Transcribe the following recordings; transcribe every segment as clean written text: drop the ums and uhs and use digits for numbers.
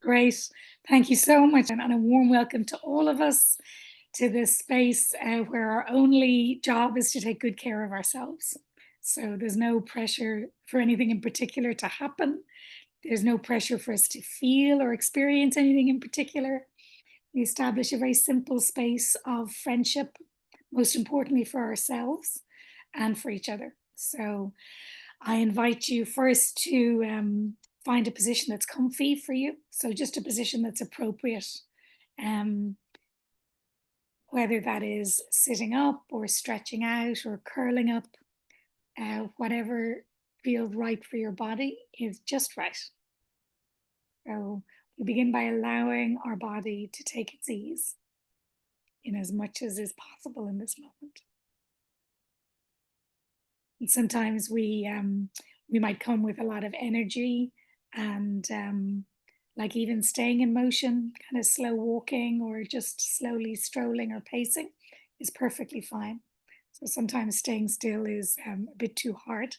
Great. Thank you so much. And a warm welcome to all of us to this space where our only job is to take good care of ourselves. So there's no pressure for anything in particular to happen. There's no pressure for us to feel or experience anything in particular. We establish a very simple space of friendship, most importantly for ourselves and for each other. So I invite you first to find a position that's comfy for you. So just a position that's appropriate, um, whether that is sitting up or stretching out or curling up, whatever feels right for your body is just right. So we begin by allowing our body to take its ease in as much as is possible in this moment. And sometimes we might come with a lot of energy and like even staying in motion, kind of slow walking or just slowly strolling or pacing is perfectly fine. So sometimes staying still is a bit too hard.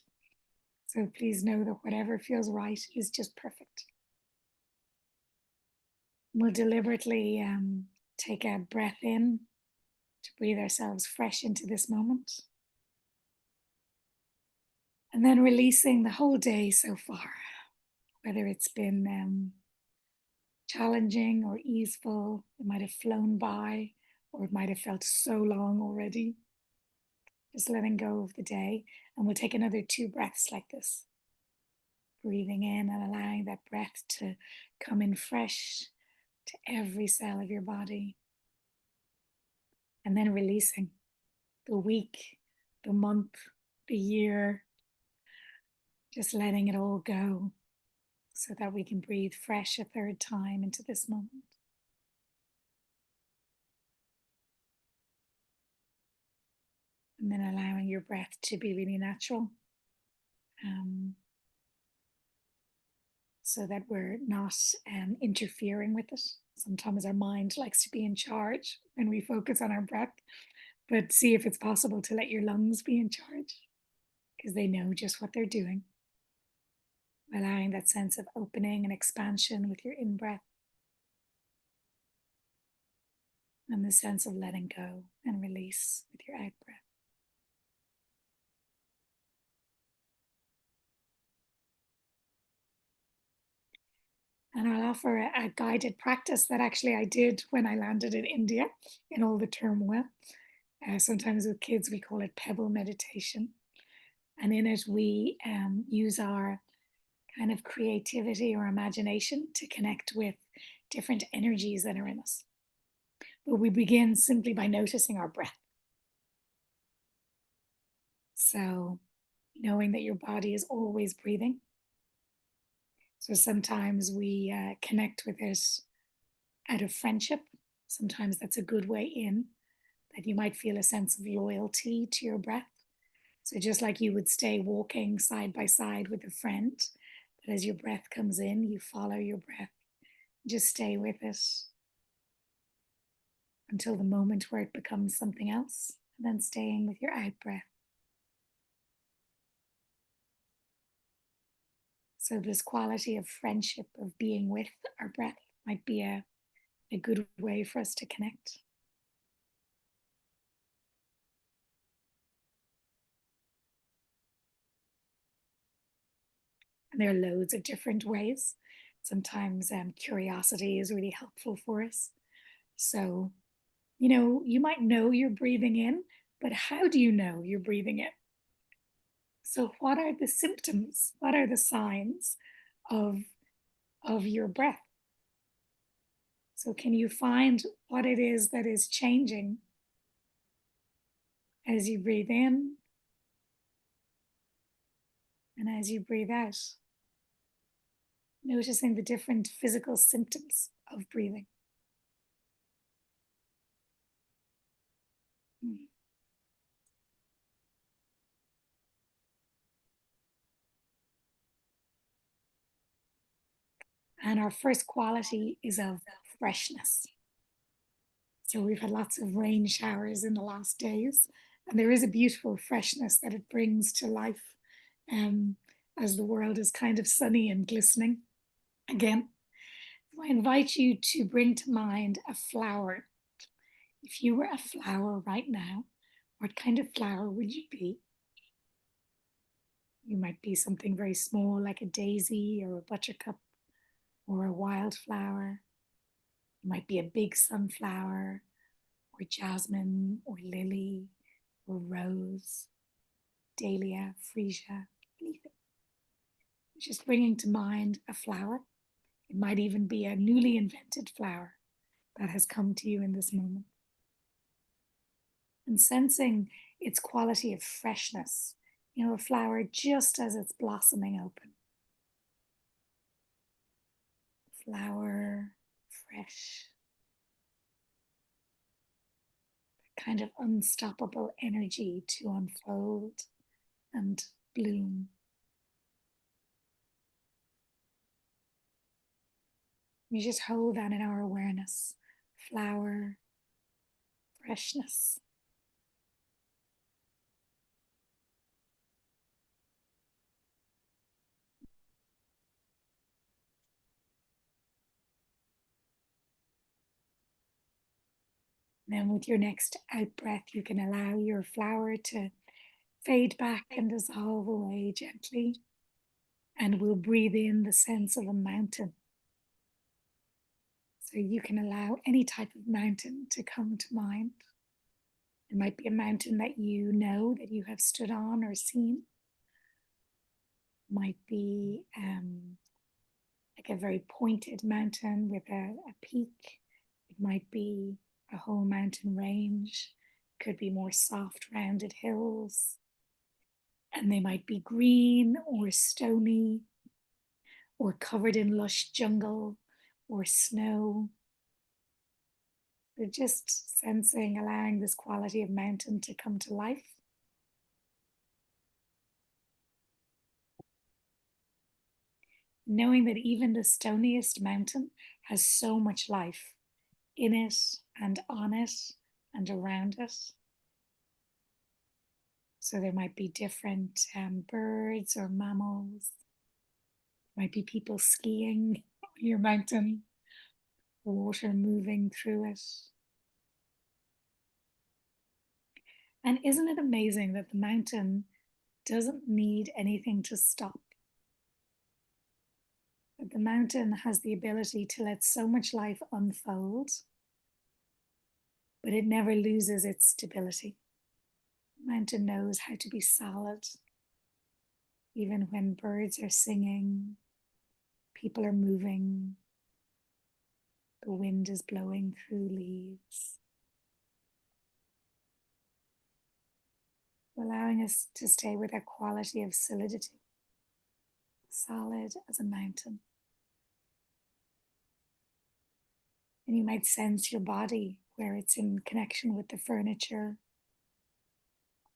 So please know that whatever feels right is just perfect. We'll deliberately take a breath in to breathe ourselves fresh into this moment. And then releasing the whole day so far, whether it's been challenging or easeful, it might have flown by, or it might have felt so long already. Just letting go of the day. And we'll take another 2 breaths like this. Breathing in and allowing that breath to come in fresh to every cell of your body. And then releasing the week, the month, the year, just letting it all go so that we can breathe fresh a third time into this moment. And then allowing your breath to be really natural, um, so that we're not interfering with it. Sometimes our mind likes to be in charge when we focus on our breath, but see if it's possible to let your lungs be in charge because they know just what they're doing. Allowing that sense of opening and expansion with your in breath and the sense of letting go and release with your out breath. And I'll offer a guided practice that actually I did when I landed in India in all the turmoil. Sometimes with kids, we call it pebble meditation. And in it, we use our kind of creativity or imagination to connect with different energies that are in us. But we begin simply by noticing our breath. So, knowing that your body is always breathing. So, sometimes we connect with it out of friendship. Sometimes that's a good way in, that you might feel a sense of loyalty to your breath. So, just like you would stay walking side by side with a friend, that as your breath comes in, you follow your breath. Just stay with it until the moment where it becomes something else, and then staying with your out breath. So, this quality of friendship, of being with our breath, might be a good way for us to connect. And there are loads of different ways. Sometimes curiosity is really helpful for us. So, you might know you're breathing in, but how do you know you're breathing in? So, what are the symptoms? What are the signs of, of your breath? So, can you find what it is that is changing as you breathe in and as you breathe out? Noticing the different physical symptoms of breathing. Mm. And our first quality is of freshness. So we've had lots of rain showers in the last days, and there is a beautiful freshness that it brings to life, um, as the world is kind of sunny and glistening again. So I invite you to bring to mind a flower. If you were a flower right now, what kind of flower would you be? You might be something very small like a daisy or a buttercup or a wildflower. You might be a big sunflower or jasmine or lily or rose, dahlia, freesia, anything. Just bringing to mind a flower. It might even be a newly invented flower that has come to you in this moment. And sensing its quality of freshness, a flower just as it's blossoming open. Flower, fresh, kind of unstoppable energy to unfold and bloom. We just hold that in our awareness. Flower, freshness. Then with your next out breath, you can allow your flower to fade back and dissolve away gently. And we'll breathe in the sense of a mountain. So you can allow any type of mountain to come to mind. It might be a mountain that you know that you have stood on or seen. It might be like a very pointed mountain with a peak. It might be a whole mountain range. It could be more soft, rounded hills. And they might be green or stony or covered in lush jungle or snow. So just sensing, allowing this quality of mountain to come to life. Knowing that even the stoniest mountain has so much life in it and on it and around it. So there might be different birds or mammals. There might be people skiing on your mountain, water moving through it. And isn't it amazing that the mountain doesn't need anything to stop? That the mountain has the ability to let so much life unfold, but it never loses its stability. The mountain knows how to be solid, even when birds are singing, people are moving, the wind is blowing through leaves. Allowing us to stay with a quality of solidity, solid as a mountain. And you might sense your body where it's in connection with the furniture,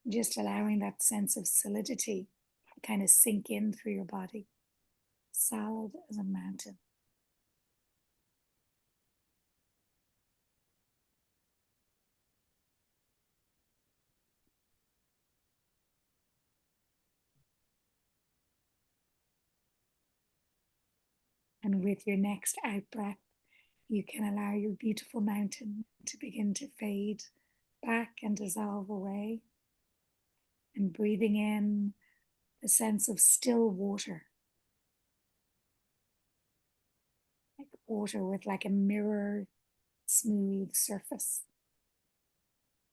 just allowing that sense of solidity to kind of sink in through your body, solid as a mountain. And with your next out breath, you can allow your beautiful mountain to begin to fade back and dissolve away. And breathing in the sense of still water, like water with like a mirror smooth surface.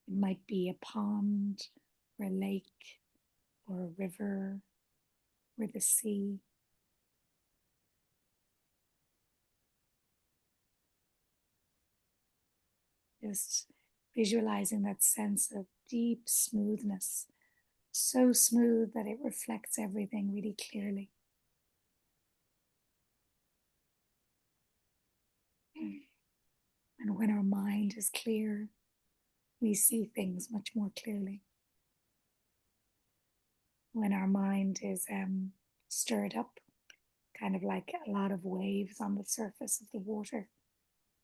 It might be a pond or a lake or a river or the sea. Just visualizing that sense of deep smoothness, so smooth that it reflects everything really clearly. And when our mind is clear, we see things much more clearly. When our mind is stirred up, kind of like a lot of waves on the surface of the water,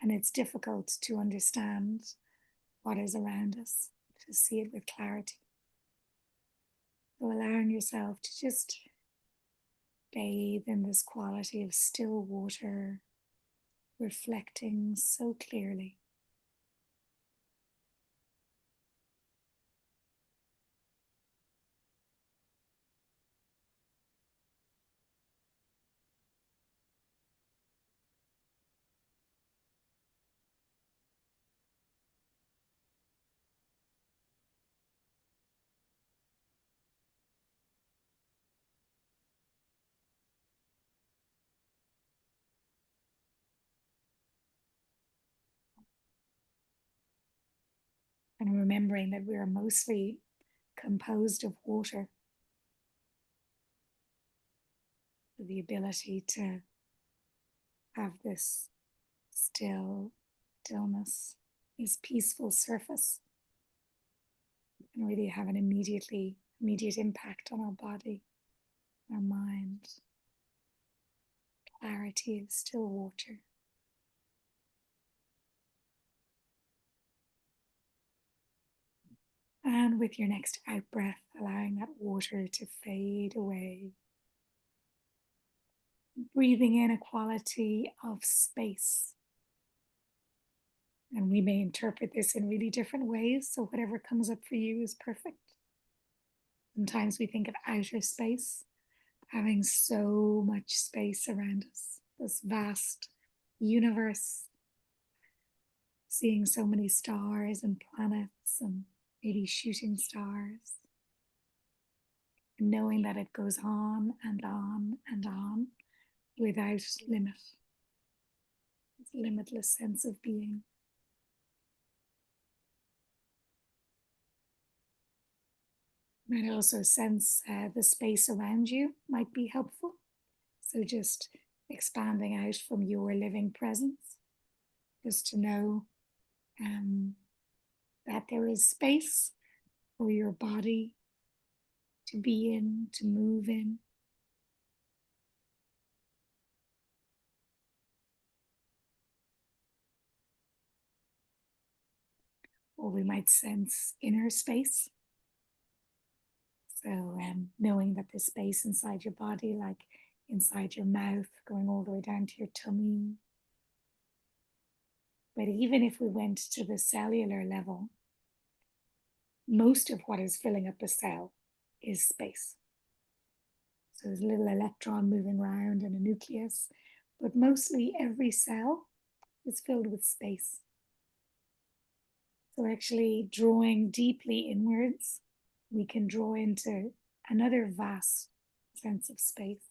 and it's difficult to understand what is around us, to see it with clarity. So allowing yourself to just bathe in this quality of still water, reflecting so clearly. And remembering that we are mostly composed of water, the ability to have this stillness, this peaceful surface, and really have an immediate impact on our body, our mind. Clarity of still water. And with your next out breath, allowing that water to fade away. Breathing in a quality of space. And we may interpret this in really different ways, so whatever comes up for you is perfect. Sometimes we think of outer space, having so much space around us, this vast universe, seeing so many stars and planets and maybe shooting stars, and knowing that it goes on and on and on without limit. It's a limitless sense of being. You might also sense the space around you might be helpful. So just expanding out from your living presence, just to know that there is space for your body to be in, to move in. Or we might sense inner space. So knowing that there's space inside your body, like inside your mouth, going all the way down to your tummy. But even if we went to the cellular level, most of what is filling up a cell is space. So there's a little electron moving around in a nucleus, but mostly every cell is filled with space. So actually drawing deeply inwards, we can draw into another vast sense of space.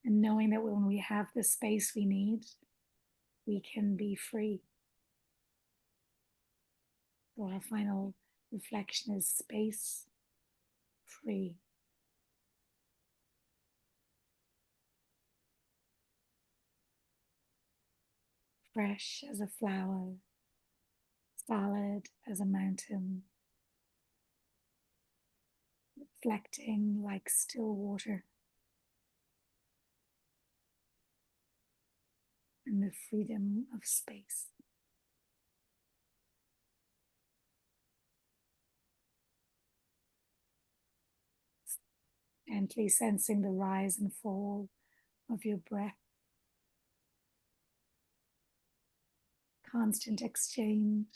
And knowing that when we have the space we need, we can be free. So our final reflection is space, free. Fresh as a flower, solid as a mountain, reflecting like still water. And the freedom of space. Gently sensing the rise and fall of your breath. Constant exchange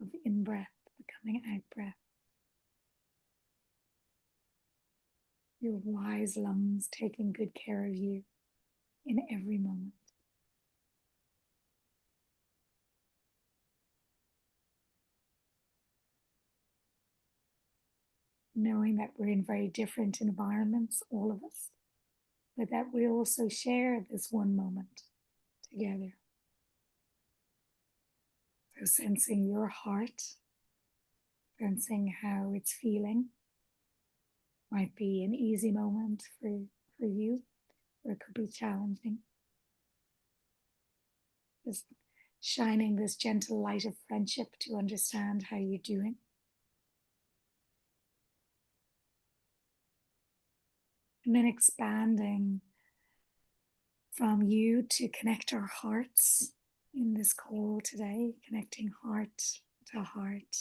of in-breath becoming out-breath. Your wise lungs taking good care of you in every moment. Knowing that we're in very different environments, all of us, but that we also share this one moment together. So sensing your heart, sensing how it's feeling. Might be an easy moment for you, or it could be challenging. Just shining this gentle light of friendship to understand how you're doing. And then expanding from you to connect our hearts in this call today, connecting heart to heart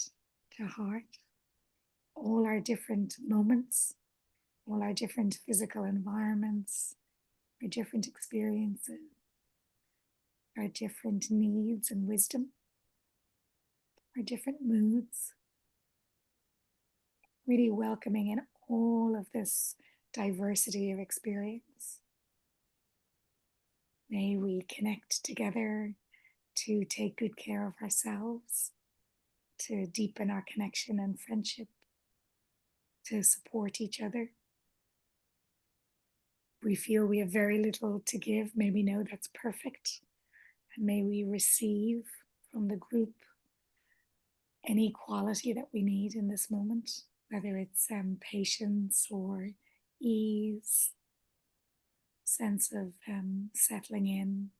to heart. All our different moments, all our different physical environments, our different experiences, our different needs and wisdom, our different moods, really welcoming in all of this diversity of experience. May we connect together to take good care of ourselves, to deepen our connection and friendship, to support each other. We feel we have very little to give, may we know that's perfect. And may we receive from the group any quality that we need in this moment, whether it's patience or ease, sense of settling in.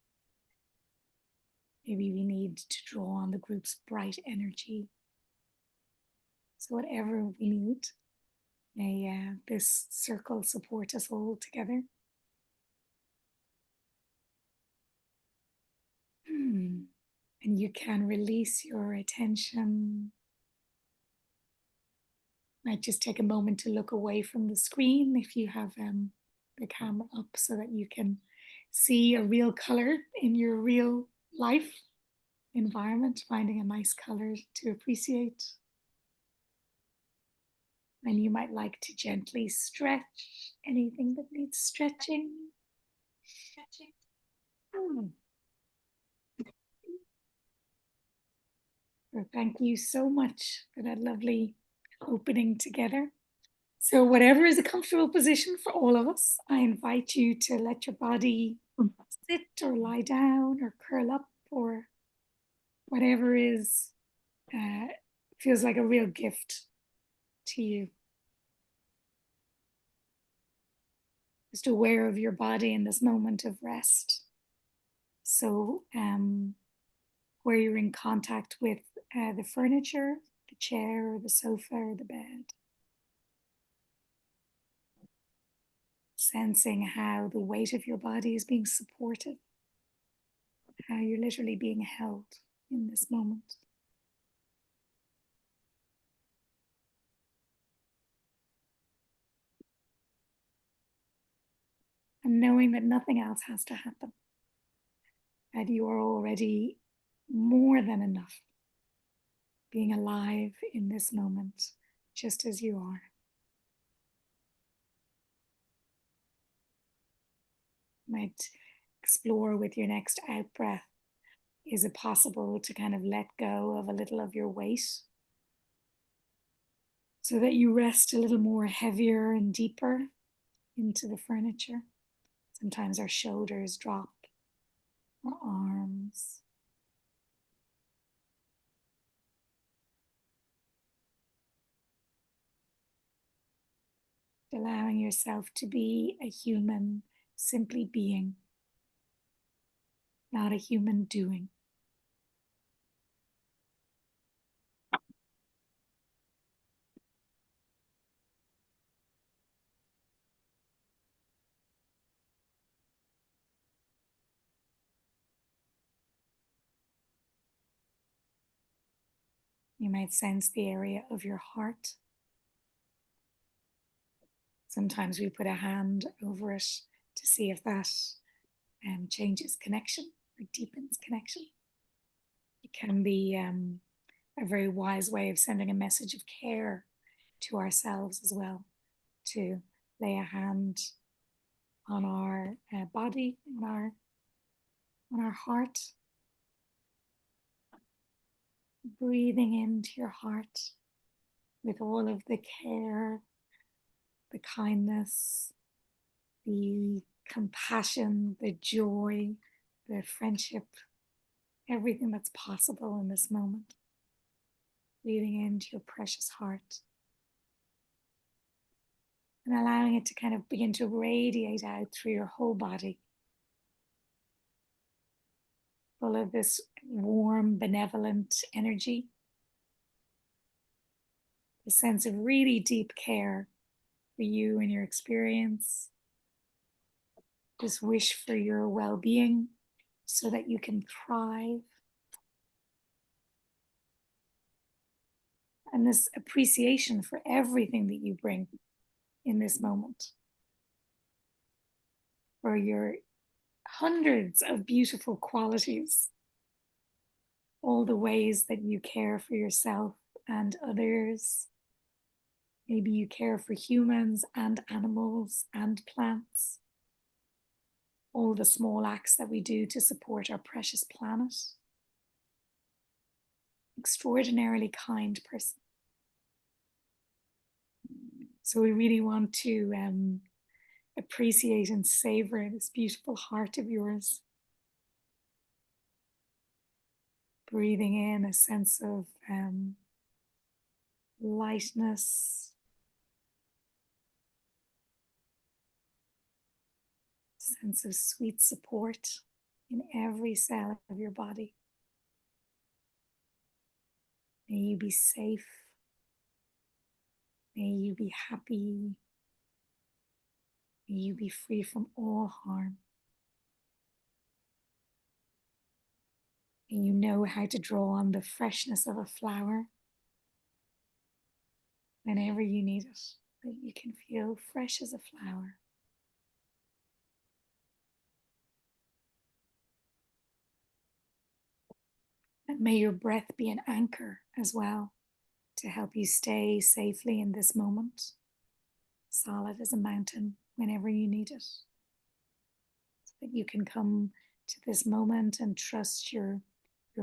Maybe we need to draw on the group's bright energy. So whatever we need, may this circle support us all together. And you can release your attention. Might just take a moment to look away from the screen if you have the camera up so that you can see a real color in your real life environment, finding a nice color to appreciate. And you might like to gently stretch anything that needs stretching. So thank you so much for that lovely opening together. So whatever is a comfortable position for all of us, I invite you to let your body sit or lie down or curl up or whatever is feels like a real gift to you. Just aware of your body in this moment of rest. So where you're in contact with the furniture, the chair or the sofa or the bed. Sensing how the weight of your body is being supported, how you're literally being held in this moment. And knowing that nothing else has to happen, that you are already more than enough, being alive in this moment, just as you are. You might explore with your next out breath. Is it possible to kind of let go of a little of your weight so that you rest a little more heavier and deeper into the furniture? Sometimes our shoulders drop, our arms. Allowing yourself to be a human, simply being, not a human doing. You might sense the area of your heart. Sometimes we put a hand over it to see if that changes connection or deepens connection. It can be a very wise way of sending a message of care to ourselves as well, to lay a hand on our body, on our heart, breathing into your heart with all of the care, the kindness, the compassion, the joy, the friendship, everything that's possible in this moment. Breathing into your precious heart and allowing it to kind of begin to radiate out through your whole body, full of this warm, benevolent energy, a sense of really deep care for you and your experience, this wish for your well-being so that you can thrive, and this appreciation for everything that you bring in this moment. for your hundreds of beautiful qualities, all the ways that you care for yourself and others. Maybe you care for humans and animals and plants, all the small acts that we do to support our precious planet. Extraordinarily kind person. So we really want to appreciate and savor this beautiful heart of yours. Breathing in a sense of lightness, sense of sweet support in every cell of your body. May you be safe. May you be happy. May you be free from all harm. May you know how to draw on the freshness of a flower whenever you need it, that you can feel fresh as a flower. And may your breath be an anchor as well to help you stay safely in this moment, solid as a mountain whenever you need it. So that you can come to this moment and trust your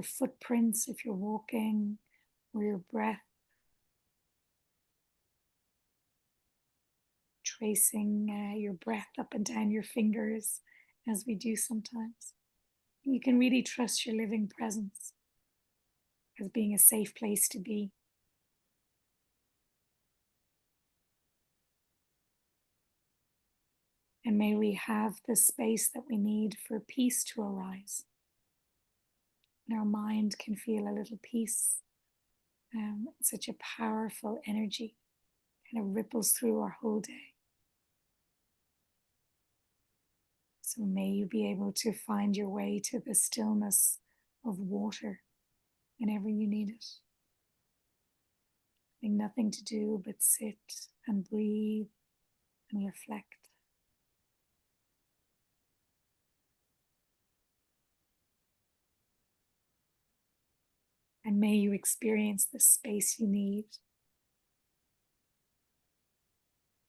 footprints if you're walking, or your breath, tracing your breath up and down your fingers as we do sometimes. You can really trust your living presence as being a safe place to be. And may we have the space that we need for peace to arise. And our mind can feel a little peace. Such a powerful energy kind of ripples through our whole day. So may you be able to find your way to the stillness of water whenever you need it. Having nothing to do but sit and breathe and reflect. And may you experience the space you need.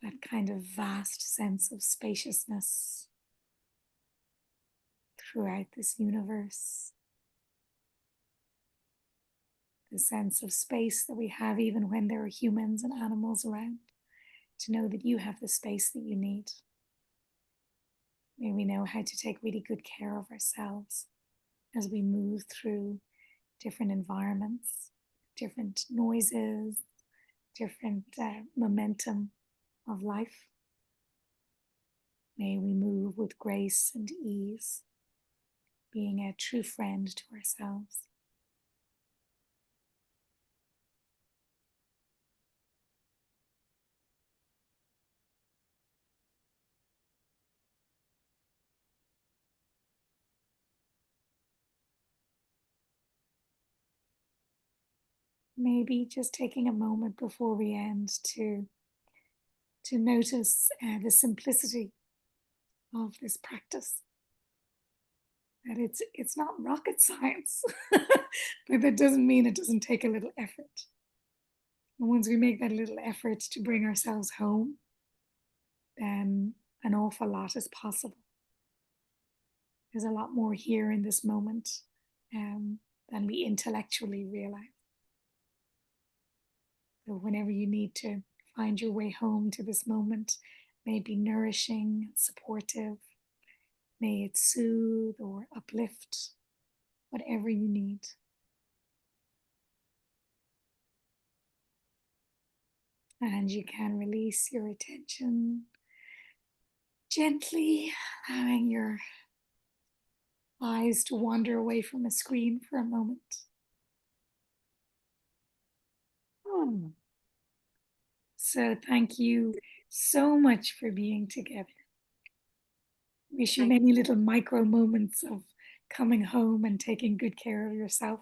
That kind of vast sense of spaciousness throughout this universe. The sense of space that we have even when there are humans and animals around, to know that you have the space that you need. May we know how to take really good care of ourselves as we move through different environments, different noises, different momentum of life. May we move with grace and ease, being a true friend to ourselves. Maybe just taking a moment before we end to notice the simplicity of this practice. That it's not rocket science, but that doesn't mean it doesn't take a little effort. And once we make that little effort to bring ourselves home, then an awful lot is possible. There's a lot more here in this moment than we intellectually realize. So whenever you need to find your way home to this moment, may it be nourishing, supportive, may it soothe or uplift, whatever you need. And you can release your attention gently, allowing your eyes to wander away from the screen for a moment. So thank you so much for being together. Wish you many little micro moments of coming home and taking good care of yourself.